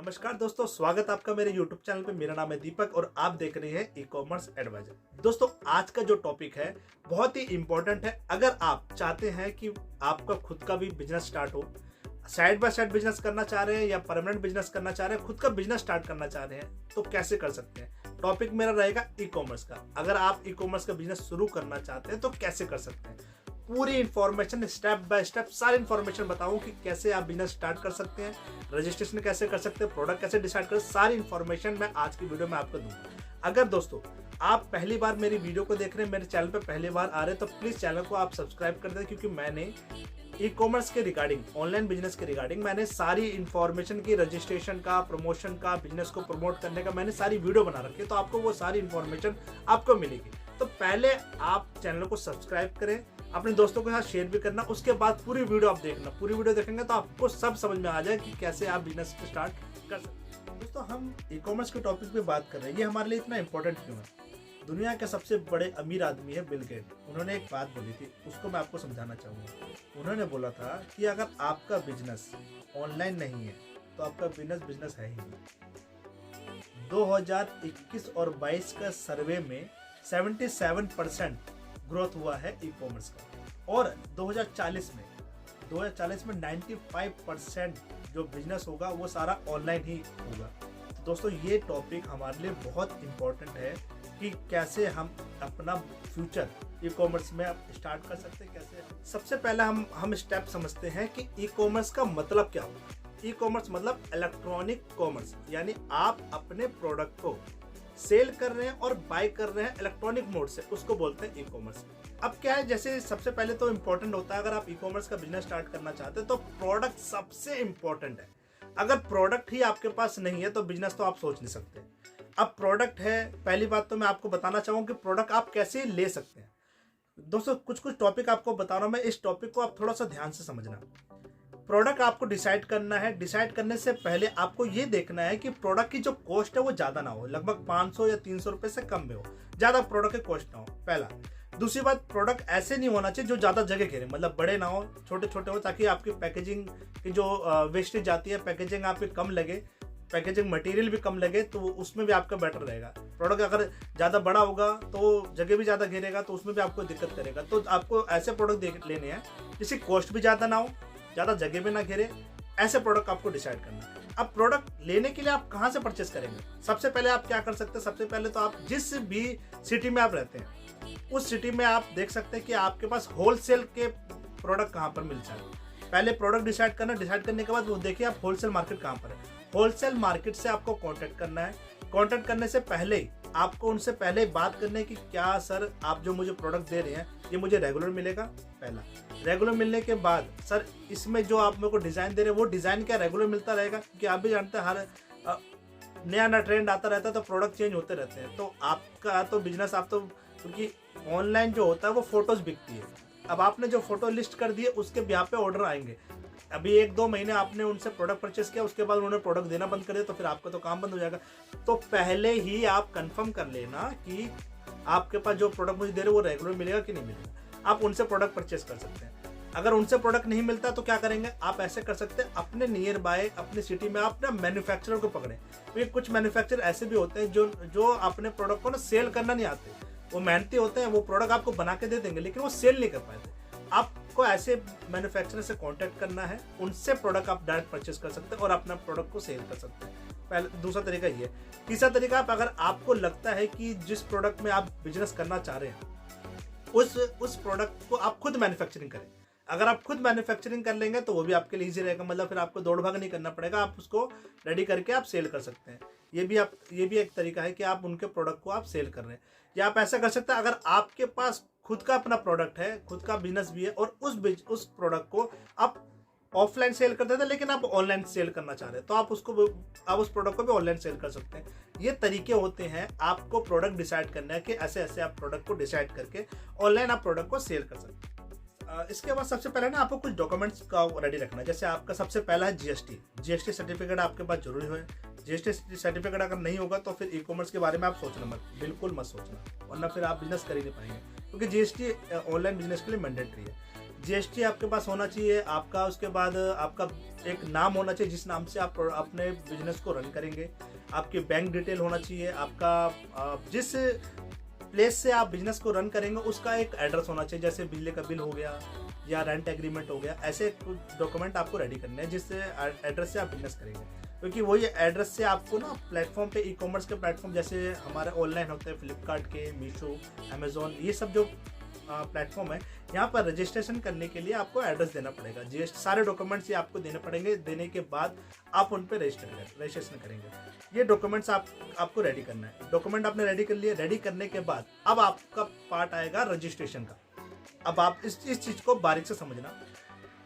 नमस्कार दोस्तों, स्वागत है आपका मेरे YouTube चैनल पे। मेरा नाम है दीपक और आप देख रहे हैं ई कॉमर्स एडवाइजर। दोस्तों, आज का जो टॉपिक है बहुत ही इंपॉर्टेंट है। अगर आप चाहते हैं कि आपका खुद का भी बिजनेस स्टार्ट हो, साइड बाय साइड बिजनेस करना चाह रहे हैं या परमानेंट बिजनेस करना चाह रहे हैं, खुद का बिजनेस स्टार्ट करना चाह रहे हैं, तो कैसे कर सकते हैं। टॉपिक मेरा रहेगा ई कॉमर्स का। अगर आप ई कॉमर्स का बिजनेस शुरू करना चाहते हैं तो कैसे कर सकते हैं, पूरी इंफॉर्मेशन स्टेप बाय स्टेप सारी इंफॉर्मेशन बताऊं कि कैसे आप बिजनेस स्टार्ट कर सकते हैं, रजिस्ट्रेशन कैसे कर सकते हैं, प्रोडक्ट कैसे डिसाइड करें, सारी इंफॉर्मेशन मैं आज की वीडियो में आपको दूंगा। अगर दोस्तों आप पहली बार मेरी वीडियो को देख रहे हैं, मेरे चैनल पे पहली बार आ रहे हैं, तो प्लीज चैनल को आप सब्सक्राइब कर दें, क्योंकि मैंने ई कॉमर्स के रिगार्डिंग, ऑनलाइन बिजनेस के रिगार्डिंग मैंने सारी इंफॉर्मेशन की, रजिस्ट्रेशन का, प्रमोशन का, बिजनेस को प्रमोट करने का मैंने सारी वीडियो बना रखी है, तो आपको वो सारी इंफॉर्मेशन आपको मिलेगी। तो पहले आप चैनल को सब्सक्राइब करें, अपने दोस्तों के साथ शेयर भी करना, उसके बाद पूरी वीडियो आप देखना। पूरी वीडियो देखेंगे तो आपको सब समझ में आ जाए कि कैसे आप बिजनेस स्टार्ट कर सकते हैं। दोस्तों, हम ई कॉमर्स के टॉपिक पे बात कर रहे हैं, ये हमारे लिए इतना इंपॉर्टेंट क्यों है। दुनिया के सबसे बड़े अमीर आदमी है बिल गेट। उन्होंने एक बात बोली थी, उसको मैं आपको समझाना चाहूँगा। उन्होंने बोला था कि अगर आपका बिजनेस ऑनलाइन नहीं है तो आपका बिजनेस है ही नहीं। 2021 और 22 का सर्वे में 77% ग्रोथ हुआ है ई कॉमर्स का, और 2040 में 95% जो बिजनेस होगा वो सारा ऑनलाइन ही होगा। तो दोस्तों, ये टॉपिक हमारे लिए बहुत इम्पोर्टेंट है कि कैसे हम अपना फ्यूचर ई कॉमर्स में स्टार्ट कर सकते हैं। कैसे सबसे पहले हम स्टेप समझते हैं कि ई कॉमर्स का मतलब क्या होगा। ई कॉमर्स मतलब इलेक्ट्रॉनिक कॉमर्स, यानी आप अपने प्रोडक्ट को सेल कर रहे हैं और बाय कर रहे हैं इलेक्ट्रॉनिक मोड से, उसको बोलते हैं ई कॉमर्स। अब क्या है, जैसे सबसे पहले तो इम्पोर्टेंट होता है, अगर आप ई कॉमर्स का बिजनेस स्टार्ट करना चाहते हैं तो प्रोडक्ट सबसे इम्पोर्टेंट है। अगर प्रोडक्ट ही आपके पास नहीं है तो बिजनेस तो आप सोच नहीं सकते। अब प्रोडक्ट है, पहली बात तो मैं आपको बताना चाहूँगा कि प्रोडक्ट आप कैसे ले सकते हैं। दोस्तों, कुछ टॉपिक आपको बता रहा हूँ मैं, इस टॉपिक को आप थोड़ा सा ध्यान से समझना। प्रोडक्ट आपको डिसाइड करना है। डिसाइड करने से पहले आपको ये देखना है कि प्रोडक्ट की जो कॉस्ट है वो ज़्यादा ना हो, लगभग 500 या 300 रुपये से कम में हो, ज़्यादा प्रोडक्ट की कॉस्ट ना हो, पहला। दूसरी बात, प्रोडक्ट ऐसे नहीं होना चाहिए जो ज़्यादा जगह घेरे, मतलब बड़े ना हो, छोटे छोटे हो, ताकि आपकी पैकेजिंग की जो वेस्टेज जाती है, पैकेजिंग आपकी कम लगे, पैकेजिंग मटेरियल भी कम लगे, तो उसमें भी आपका बेटर रहेगा। प्रोडक्ट अगर ज़्यादा बड़ा होगा तो जगह भी ज़्यादा घेरेगा, तो उसमें भी आपको दिक्कत करेगा। तो आपको ऐसे प्रोडक्ट लेने हैं जिसकी कॉस्ट भी ज़्यादा ना हो, ज़्यादा जगह भी ना घेरे, ऐसे प्रोडक्ट आपको डिसाइड करना है। अब प्रोडक्ट लेने के लिए आप कहाँ से परचेस करेंगे? सबसे पहले आप क्या कर सकते हैं, सबसे पहले तो आप जिस भी सिटी में आप रहते हैं उस सिटी में आप देख सकते हैं कि आपके पास होलसेल के प्रोडक्ट कहाँ पर मिल जाए। पहले प्रोडक्ट डिसाइड करना, डिसाइड करने के बाद वो देखिए आप होलसेल मार्केट कहाँ पर है। होलसेल मार्केट से आपको कांटेक्ट करना है। कांटेक्ट करने से पहले आपको उनसे पहले बात करनी है कि क्या सर, आप जो मुझे प्रोडक्ट दे रहे हैं ये मुझे रेगुलर मिलेगा। पहला, रेगुलर मिलने के बाद सर, इसमें जो आप मेरे को डिज़ाइन दे रहे हैं वो डिज़ाइन क्या रेगुलर मिलता रहेगा? क्योंकि आप भी जानते हैं हर नया नया ट्रेंड आता रहता है, तो प्रोडक्ट चेंज होते रहते हैं। तो आपका तो बिजनेस, आप तो, क्योंकि ऑनलाइन जो होता है वो फोटोज़ बिकती है। अब आपने जो फोटो लिस्ट कर दी है उसके ब्याह पे ऑर्डर आएंगे। अभी 1-2 महीने आपने उनसे प्रोडक्ट परचेस किया, उसके बाद उन्होंने प्रोडक्ट देना बंद कर दिया, तो फिर आपका तो काम बंद हो जाएगा। तो पहले ही आप कंफर्म कर लेना कि आपके पास जो प्रोडक्ट मुझे दे रहे हैं वो रेगुलर मिलेगा कि नहीं मिलेगा। आप उनसे प्रोडक्ट परचेस कर सकते हैं। अगर उनसे प्रोडक्ट नहीं मिलता तो क्या करेंगे, आप ऐसे कर सकते हैं, अपने नियर बाय अपनी सिटी में आप ना मैन्युफैक्चरर को पकड़ें। क्योंकि कुछ मैन्युफैक्चरर ऐसे भी होते हैं जो अपने प्रोडक्ट को ना सेल करना नहीं आते। वो मेहनती होते हैं, वो प्रोडक्ट आपको बना के दे देंगे लेकिन वो सेल नहीं कर पाते। आपको ऐसे मैन्युफैक्चरर से कांटेक्ट करना है, उनसे प्रोडक्ट आप डायरेक्ट परचेस कर सकते हैं और अपना प्रोडक्ट को सेल कर सकते हैं। पहले, दूसरा तरीका ये है। तीसरा तरीका, आप अगर आपको लगता है कि जिस प्रोडक्ट में आप बिजनेस करना चाह रहे हैं उस प्रोडक्ट को आप खुद मैन्युफैक्चरिंग करें। अगर आप खुद मैन्युफैक्चरिंग कर लेंगे तो वो भी आपके लिए ईजी रहेगा, मतलब फिर आपको दौड़ भाग नहीं करना पड़ेगा, आप उसको रेडी करके आप सेल कर सकते हैं। ये भी एक तरीका है कि आप उनके प्रोडक्ट को आप सेल कर रहे हैं। या आप ऐसा कर सकते हैं, अगर आपके पास खुद का अपना प्रोडक्ट है, खुद का बिजनेस भी है, और उस प्रोडक्ट को आप ऑफलाइन सेल करते थे लेकिन आप ऑनलाइन सेल करना चाह रहे हैं, तो आप उस प्रोडक्ट को भी ऑनलाइन सेल कर सकते हैं। ये तरीके होते हैं आपको प्रोडक्ट डिसाइड करना है कि ऐसे ऐसे आप प्रोडक्ट को डिसाइड करके ऑनलाइन आप प्रोडक्ट को सेल कर सकते हैं। इसके बाद सबसे पहले ना आपको कुछ डॉक्यूमेंट्स का रेडी रखना है। जैसे आपका सबसे पहला है जीएसटी सर्टिफिकेट आपके पास जरूरी है। जीएसटी सर्टिफिकेट अगर नहीं होगा तो फिर ई कॉमर्स के बारे में आप सोचना मत, बिल्कुल मत सोचना, वरना फिर आप बिजनेस कर ही नहीं पाएंगे, क्योंकि जीएसटी ऑनलाइन बिजनेस के लिए मैंडेटरी है। जीएसटी आपके पास होना चाहिए आपका, उसके बाद आपका एक नाम होना चाहिए जिस नाम से आप अपने बिजनेस को रन करेंगे, आपकी बैंक डिटेल होना चाहिए, आपका जिस प्लेस से आप बिजनेस को रन करेंगे उसका एक एड्रेस होना चाहिए, जैसे बिजली का बिल हो गया या रेंट एग्रीमेंट हो गया। ऐसे कुछ डॉक्यूमेंट आपको रेडी करने हैं जिससे एड्रेस से आप बिजनेस करेंगे, क्योंकि वही एड्रेस से आपको ना प्लेटफॉर्म पे, ई कॉमर्स के प्लेटफॉर्म जैसे हमारे ऑनलाइन होते हैं फ्लिपकार्ट के, मीशो, अमेजोन, ये सब जो प्लेटफॉर्म है, यहाँ पर रजिस्ट्रेशन करने के लिए आपको एड्रेस देना पड़ेगा। जीएसटी सारे डॉक्यूमेंट्स ये आपको देने पड़ेंगे, देने के बाद आप उन पर रजिस्ट्रेशन करेंगे। ये डॉक्यूमेंट्स आपको रेडी करना है। डॉक्यूमेंट आपने रेडी कर लिए, रेडी करने के बाद अब आपका पार्ट आएगा रजिस्ट्रेशन का। अब आप इस चीज़ को बारीक से समझना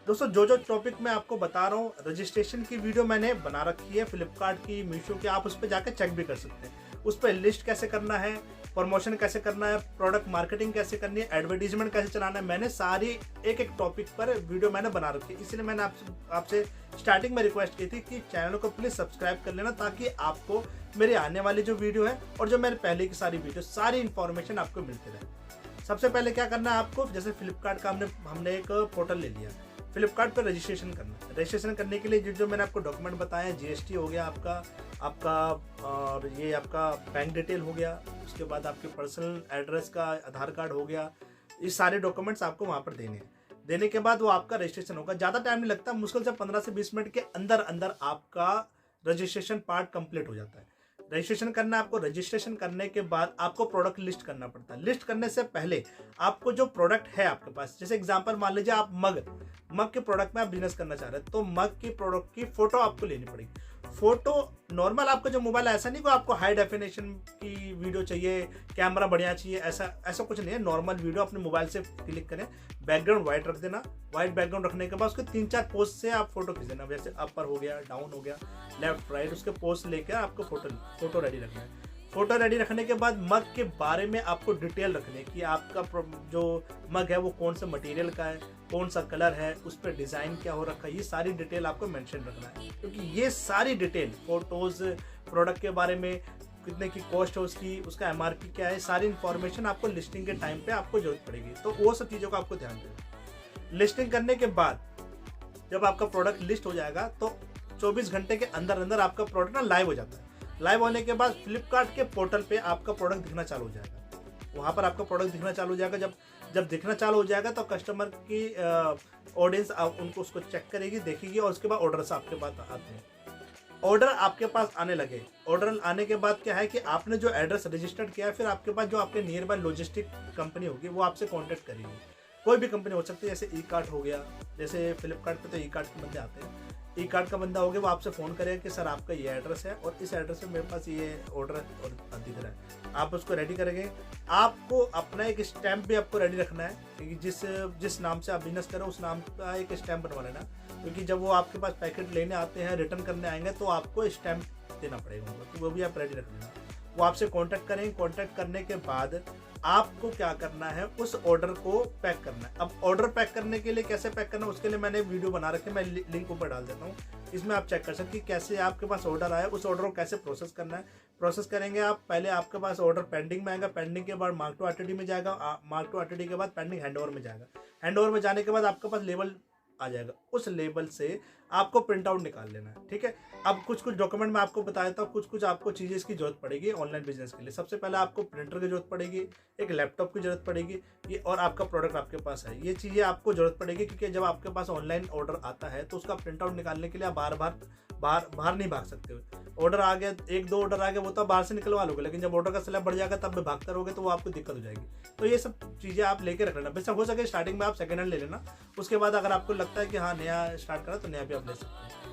दोस्तों। जो टॉपिक मैं आपको बता रहा हूँ, रजिस्ट्रेशन की वीडियो मैंने बना रखी है फ्लिपकार्ट की, मीशो की, आप उस पर जाकर चेक भी कर सकते हैं। उस पर लिस्ट कैसे करना है, प्रमोशन कैसे करना है, प्रोडक्ट मार्केटिंग कैसे करनी है, एडवर्टीजमेंट कैसे चलाना है, मैंने सारी एक टॉपिक पर वीडियो मैंने बना रखी है। इसलिए मैंने आपसे स्टार्टिंग में रिक्वेस्ट की थी कि चैनल को प्लीज़ सब्सक्राइब कर लेना, ताकि आपको मेरे आने वाली जो वीडियो है और जो मेरे पहले की सारी वीडियो, सारी इन्फॉर्मेशन आपको मिलती रहे। सबसे पहले क्या करना है आपको, जैसे फ्लिपकार्ट का हमने एक पोर्टल ले लिया, फ्लिपकार्ट पर रजिस्ट्रेशन करना है। रजिस्ट्रेशन करने के लिए जो मैंने आपको डॉक्यूमेंट बताया, जीएसटी हो गया आपका और ये आपका बैंक डिटेल हो गया, उसके बाद आपके पर्सनल एड्रेस का आधार कार्ड हो गया, ये सारे डॉक्यूमेंट्स आपको वहाँ पर देने हैं। देने के बाद वो आपका रजिस्ट्रेशन होगा। ज़्यादा टाइम नहीं लगता, मुश्किल से 15 से 20 मिनट के अंदर अंदर आपका रजिस्ट्रेशन पार्ट कंप्लीट हो जाता है। रजिस्ट्रेशन करना है आपको। रजिस्ट्रेशन करने के बाद आपको प्रोडक्ट लिस्ट करना पड़ता है। लिस्ट करने से पहले आपको जो प्रोडक्ट है आपके पास, जैसे एग्जांपल मान लीजिए आप मग के प्रोडक्ट में आप बिजनेस करना चाह रहे हैं, तो मग की प्रोडक्ट की फोटो आपको लेनी पड़ेगी। फोटो नॉर्मल, आपका जो मोबाइल ऐसा नहीं कि आपको हाई डेफिनेशन की वीडियो चाहिए, कैमरा बढ़िया चाहिए, ऐसा कुछ नहीं है। नॉर्मल वीडियो अपने मोबाइल से क्लिक करें, बैकग्राउंड वाइट रख देना। वाइट बैकग्राउंड रखने के बाद उसके 3-4 पोज से आप फोटो खींच देना, जैसे अपर हो गया, डाउन हो गया, लेफ्ट राइट, उसके पोज लेकर आपको फोटो रेडी रखना है। फोटो रेडी रखने के बाद मग के बारे में आपको डिटेल रखनी है कि आपका जो मग है वो कौन से मटेरियल का है, कौन सा कलर है, उस पर डिज़ाइन क्या हो रखा है, ये सारी डिटेल आपको मेंशन रखना है। क्योंकि ये सारी डिटेल, फोटोज़, प्रोडक्ट के बारे में, कितने की कॉस्ट है उसकी, उसका एमआरपी क्या है, सारी इन्फॉर्मेशन आपको लिस्टिंग के टाइम पे आपको जरूरत पड़ेगी। तो वो सब चीज़ों का आपको ध्यान देना। लिस्टिंग करने के बाद जब आपका प्रोडक्ट लिस्ट हो जाएगा तो 24 घंटे के अंदर अंदर आपका प्रोडक्ट ना लाइव हो जाता है। लाइव होने के बाद फ्लिपकार्ट के पोर्टल पे आपका प्रोडक्ट दिखना चालू हो जाएगा। वहाँ पर आपका प्रोडक्ट दिखना चालू हो जाएगा। जब दिखना चालू हो जाएगा तो कस्टमर की ऑडियंस उनको उसको चेक करेगी, देखेगी, और उसके बाद ऑर्डर्स आपके पास आते हैं। ऑर्डर आपके पास आने लगे। ऑर्डर आने के बाद क्या है कि आपने जो एड्रेस रजिस्टर्ड किया है, फिर आपके पास जो आपके नियर बाय लॉजिस्टिक कंपनी होगी वो आपसे कॉन्टेक्ट करेगी। कोई भी कंपनी हो सकती है, जैसे ई कार्ट हो गया, जैसे फ्लिपकार्ट पे तो ई कार्ट के बंदे आते हैं। ई कार्ट का बंदा हो गया, वो आपसे फ़ोन करेगा कि सर आपका ये एड्रेस है और इस एड्रेस पे मेरे पास ये ऑर्डर और दिख रहा है। आप उसको रेडी करेंगे। आपको अपना एक स्टैंप भी आपको रेडी रखना है, क्योंकि जिस नाम से आप बिजनेस करें उस नाम का एक स्टैंप बनवा लेना, क्योंकि जब वो आपके पास पैकेट लेने आते हैं, रिटर्न करने आएंगे, तो आपको स्टैंप देना पड़ेगा उनको, तो वो भी आप रेडी रख लेना। वो आपसे कांटेक्ट करेंगे। कांटेक्ट करने के बाद आपको क्या करना है, उस ऑर्डर को पैक करना है। अब ऑर्डर पैक करने के लिए कैसे पैक करना है, उसके लिए मैंने वीडियो बना रखी है, मैं लिंक ऊपर डाल देता हूँ। इसमें आप चेक कर सकते हैं कैसे आपके पास ऑर्डर आया, उस ऑर्डर को कैसे प्रोसेस करना है। प्रोसेस करेंगे आप, पहले आपके पास ऑर्डर पेंडिंग में आएगा, पेंडिंग के बाद मार्क टू आरटीडी में जाएगा, मार्क टू आरटीडी के बाद पेंडिंग हैंडओवर में जाएगा। हैंडओवर में जाने के बाद आपके पास लेबल आ जाएगा। उस लेबल से आपको प्रिंट आउट निकाल लेना है, ठीक है। अब कुछ डॉक्यूमेंट मैं आपको बता देता हूँ, कुछ आपको चीज़ें इसकी जरूरत पड़ेगी ऑनलाइन बिजनेस के लिए। सबसे पहले आपको प्रिंटर की जरूरत पड़ेगी, एक लैपटॉप की जरूरत पड़ेगी, ये और आपका प्रोडक्ट आपके पास है, ये चीज़ें आपको जरूरत पड़ेगी। क्योंकि जब आपके पास ऑनलाइन ऑर्डर आता है तो उसका प्रिंट आउट निकालने के लिए आप बाहर नहीं भाग सकते हो। ऑर्डर आ गया, 1-2 ऑर्डर आ गया, वो तो बाहर से निकलवा लोगे, लेकिन जब ऑर्डर का स्लैब बढ़ जाएगा तब भागते रहोगे तो वो आपको दिक्कत हो जाएगी। तो ये सब चीज़ें आप लेके रख लेना। बेशक हो सके स्टार्टिंग में आप सेकेंड हैंड ले लेना, उसके बाद अगर आपको लगता है कि हाँ नया स्टार्ट करा तो नया भी आप ले सकते हैं।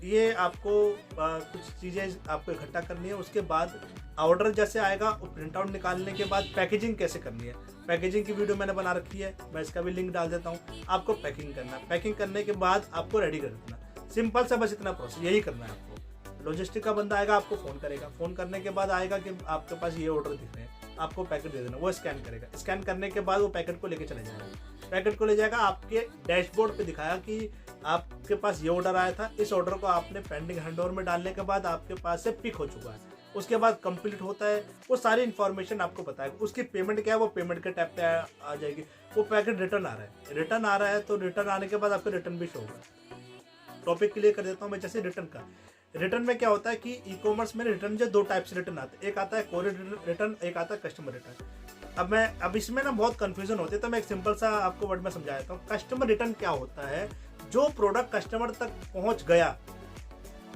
ये आपको कुछ चीज़ें आपको इकट्ठा करनी है। उसके बाद ऑर्डर जैसे आएगा, प्रिंट आउट निकालने के बाद पैकेजिंग कैसे करनी है, पैकेजिंग की वीडियो मैंने बना रखी है, मैं इसका भी लिंक डाल देता हूँ। आपको पैकिंग करना है, पैकिंग करने के बाद आपको रेडी कर देना। सिंपल सा बस इतना प्रोसेस यही करना है आपको। लॉजिस्टिक का बंदा आएगा, आपको फ़ोन करेगा, फ़ोन करने के बाद आएगा कि आपके पास ये ऑर्डर दिख रहे हैं, आपको पैकेट दे देना, वो स्कैन करेगा। स्कैन करने के बाद वो पैकेट को लेके चले जाएगा। पैकेट को ले जाएगा, आपके डैशबोर्ड पे दिखाया कि आपके पास ये ऑर्डर आया था, इस ऑर्डर को आपने पेंडिंग हैंडओवर में डालने के बाद आपके पास से पिक हो चुका है। उसके बाद कंप्लीट होता है, वो सारी इन्फॉर्मेशन आपको बताएगा। उसकी पेमेंट क्या है वो पेमेंट के टैब पे आ जाएगी। वो पैकेट रिटर्न आ रहा है तो रिटर्न आने के बाद आपको रिटर्न भी शो होगा। टॉपिक क्लियर कर देता हूँ मैं। जैसे रिटर्न में क्या होता है कि ई कॉमर्स में रिटर्न जो दो टाइप से रिटर्न आते हैं, एक आता है कोरियर रिटर्न, एक आता है कस्टमर रिटर्न। अब इसमें ना बहुत कंफ्यूजन होती है, तो मैं एक सिंपल सा आपको वर्ड में समझा देता हूँ। कस्टमर रिटर्न क्या होता है, जो प्रोडक्ट कस्टमर तक पहुंच गया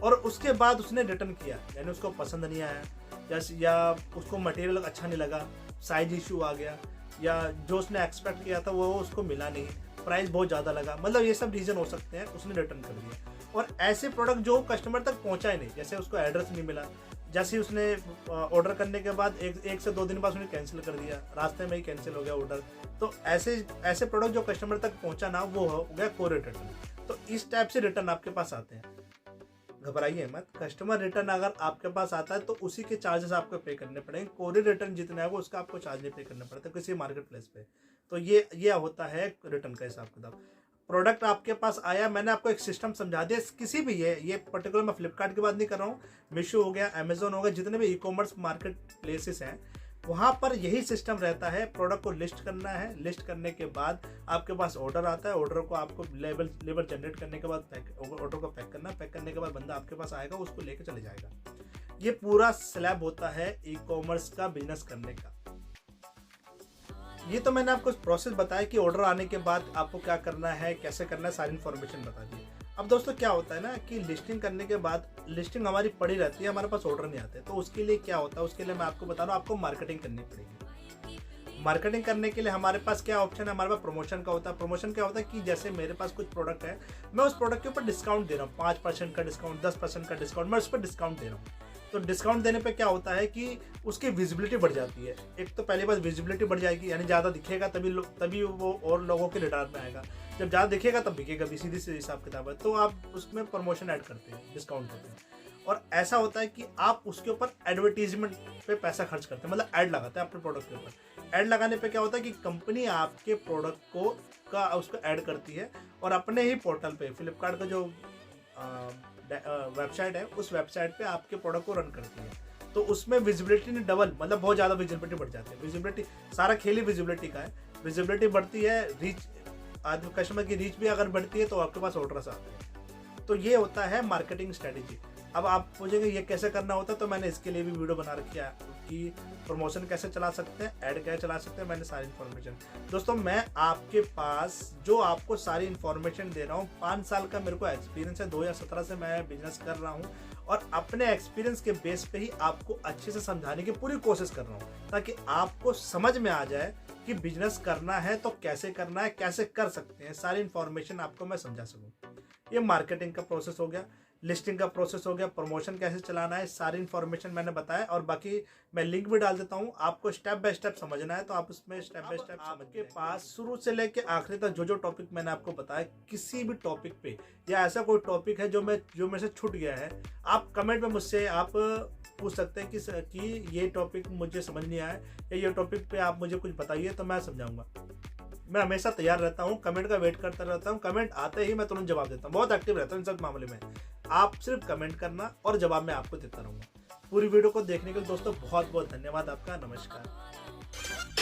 और उसके बाद उसने रिटर्न किया, यानी उसको पसंद नहीं आया या उसको मटेरियल अच्छा नहीं लगा, साइज इशू आ गया, या जो उसने एक्सपेक्ट किया था वो उसको मिला नहीं, प्राइस बहुत ज़्यादा लगा, मतलब ये सब रीज़न हो सकते हैं, उसने रिटर्न कर दिया। और ऐसे प्रोडक्ट जो कस्टमर तक पहुंचा ही नहीं, जैसे उसको एड्रेस नहीं मिला, जैसे उसने ऑर्डर करने के बाद एक से 2 दिन बाद उसने कैंसिल कर दिया, रास्ते में ही कैंसिल हो गया ऑर्डर, तो ऐसे प्रोडक्ट जो कस्टमर तक पहुंचा ना, वो हो गया कोरियर रिटर्न। तो इस टाइप से रिटर्न आपके पास आते हैं। घबराइए मत, कस्टमर रिटर्न अगर आपके पास आता है तो उसी के चार्जेस आपको पे करने पड़ेंगे। कोरियर रिटर्न जितना है वो उसका आपको चार्ज नहीं पे करना पड़ता किसी मार्केट प्लेस पे। तो ये होता है रिटर्न का हिसाब किताब। प्रोडक्ट आपके पास आया, मैंने आपको एक सिस्टम समझा दिया। किसी भी ये पर्टिकुलर मैं फ्लिपकार्ट की बात नहीं कर रहा हूँ, मीशो हो गया, अमेजोन हो गया, जितने भी ई कॉमर्स मार्केट प्लेसेस हैं वहाँ पर यही सिस्टम रहता है। प्रोडक्ट को लिस्ट करना है, लिस्ट करने के बाद आपके पास ऑर्डर आता है, ऑर्डर को आपको लेवल जनरेट करने के बाद ऑर्डर को पैक करना, पैक करने के बाद बंदा आपके पास आएगा, उसको लेके चले जाएगा। ये पूरा स्लैब होता है ई कॉमर्स का बिजनेस करने का। ये तो मैंने आपको प्रोसेस बताया कि ऑर्डर आने के बाद आपको क्या करना है, कैसे करना है, सारी इन्फॉर्मेशन बता दी। अब दोस्तों क्या होता है ना कि लिस्टिंग करने के बाद लिस्टिंग हमारी पड़ी रहती है, हमारे पास ऑर्डर नहीं आते, तो उसके लिए क्या होता है, उसके लिए मैं आपको बता रहा हूँ, आपको मार्केटिंग करनी पड़ेगी। मार्केटिंग करने के लिए हमारे पास क्या ऑप्शन है, हमारे पास प्रमोशन का होता है। प्रमोशन क्या होता है कि जैसे मेरे पास कुछ प्रोडक्ट है, मैं उस प्रोडक्ट के ऊपर डिस्काउंट दे रहा हूँ, 5% का डिस्काउंट, 10% का डिस्काउंट, मैं उस पर डिस्काउंट दे रहा हूँ। तो डिस्काउंट देने पे क्या होता है कि उसकी विजिबिलिटी बढ़ जाती है। एक तो पहली बात विजिबिलिटी बढ़ जाएगी, यानी ज़्यादा दिखेगा तभी वो और लोगों के रिडार में आएगा। जब ज़्यादा दिखेगा तब बिकेगा भी, सीधी सी हिसाब किताब है। तो आप उसमें प्रमोशन ऐड करते हैं, डिस्काउंट होते हैं। और ऐसा होता है कि आप उसके ऊपर एडवर्टीजमेंट पे पैसा खर्च करते हैं, मतलब ऐड लगाते हैं अपने प्रोडक्ट के ऊपर। ऐड लगाने पे क्या होता है कि कंपनी आपके प्रोडक्ट को उसको ऐड करती है और अपने ही पोर्टल पे, फ्लिपकार्ट का जो वेबसाइट है, उस वेबसाइट पे आपके प्रोडक्ट को रन करती है। तो उसमें विजिबिलिटी ने डबल, मतलब बहुत ज़्यादा विजिबिलिटी बढ़ जाती है। विजिबिलिटी, सारा खेल ही विजिबिलिटी का है। विजिबिलिटी बढ़ती है, रीच, कस्टमर की रीच भी अगर बढ़ती है तो आपके पास ऑर्डर्स आते हैं। तो ये होता है मार्केटिंग स्ट्रेटेजी। अब आप पूछेंगे ये कैसे करना होता है, तो मैंने इसके लिए भी वीडियो बना रखी है कि प्रमोशन कैसे चला सकते हैं, ऐड कैसे चला सकते हैं, मैंने सारी इन्फॉर्मेशन। दोस्तों मैं आपके पास जो आपको सारी इन्फॉर्मेशन दे रहा हूँ, 5 साल का मेरे को एक्सपीरियंस है, 2017 से मैं बिजनेस कर रहा हूँ और अपने एक्सपीरियंस के बेस पे ही आपको अच्छे से समझाने की पूरी कोशिश कर रहा हूँ, ताकि आपको समझ में आ जाए कि बिजनेस करना है तो कैसे करना है, कैसे कर सकते हैं, सारी इन्फॉर्मेशन आपको मैं समझा सकूँ। ये मार्केटिंग का प्रोसेस हो गया, लिस्टिंग का प्रोसेस हो गया, प्रमोशन कैसे चलाना है, सारी इन्फॉर्मेशन मैंने बताया। और बाकी मैं लिंक भी डाल देता हूँ, आपको स्टेप बाय स्टेप समझना है तो आप उसमें स्टेप बाय स्टेप आपके पास शुरू से लेके आखिरी तक जो टॉपिक मैंने आपको बताया, किसी भी टॉपिक पे या ऐसा कोई टॉपिक है जो मेरे से छूट गया है, आप कमेंट में मुझसे आप पूछ सकते हैं कि ये टॉपिक मुझे समझ नहीं आया या ये टॉपिक पे आप मुझे कुछ बताइए, तो मैं समझाऊंगा। मैं हमेशा तैयार रहता हूँ, कमेंट का वेट करता रहता हूँ, कमेंट आते ही मैं तुरंत जवाब देता हूँ, बहुत एक्टिव रहता हूँ इन सब मामले में। आप सिर्फ कमेंट करना और जवाब मैं आपको देता रहूँगा। पूरी वीडियो को देखने के लिए दोस्तों बहुत बहुत धन्यवाद आपका। नमस्कार।